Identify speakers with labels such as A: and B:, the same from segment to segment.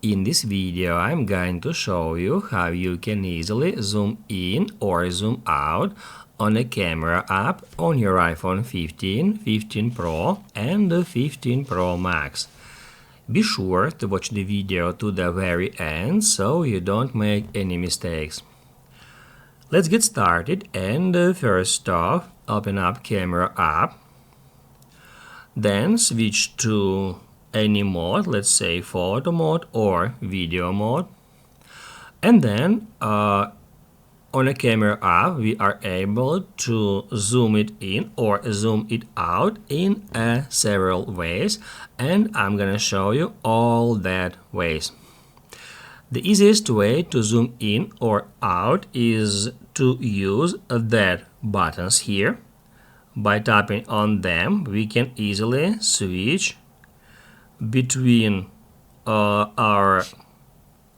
A: In this video, I'm going to show you how you can easily zoom in or zoom out on a camera app on your iPhone 15, 15 Pro and the 15 Pro Max. Be sure to watch the video to the very end so you don't make any mistakes. Let's get started, and first off, open up camera app, then switch to any mode, let's say photo mode or video mode, and then on a camera app we are able to zoom it in or zoom it out in several ways, and I'm gonna show you all that ways. The easiest way to zoom in or out is to use that buttons here. By tapping on them, we can easily switch between our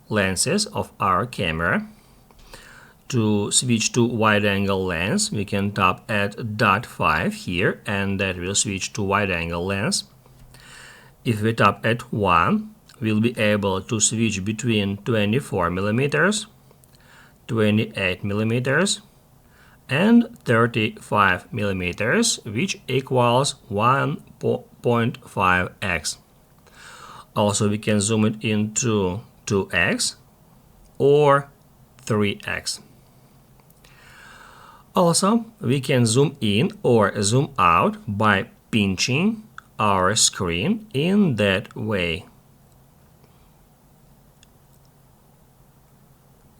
A: lenses of our camera. To switch to wide angle lens, we can tap at dot 5 here, and that will switch to wide angle lens. If we tap at 1, we'll be able to switch between 24 millimeters, 28 millimeters, and 35 millimeters, which equals 1.5x. Also, we can zoom it into 2x or 3x. Also, we can zoom in or zoom out by pinching our screen in that way.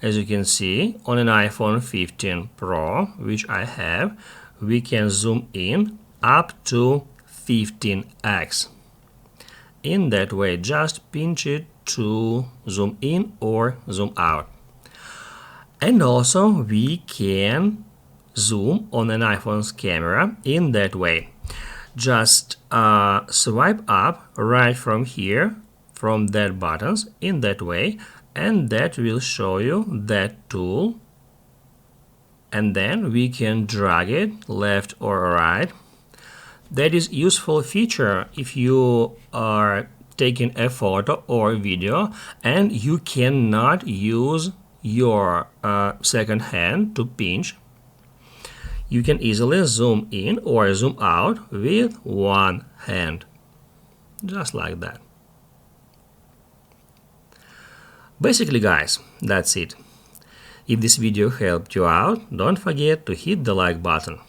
A: As you can see, on an iPhone 15 Pro, which I have, we can zoom in up to 15x. In that way, just pinch it to zoom in or zoom out. And also, we can zoom on an iPhone's camera in that way. Just swipe up right from here, from that buttons, in that way, and that will show you that tool. And then we can drag it left or right. That is useful feature if you are taking a photo or video and you cannot use your second hand to pinch. You can easily zoom in or zoom out with one hand, just like that. Basically, guys, that's it. If this video helped you out, don't forget to hit the like button.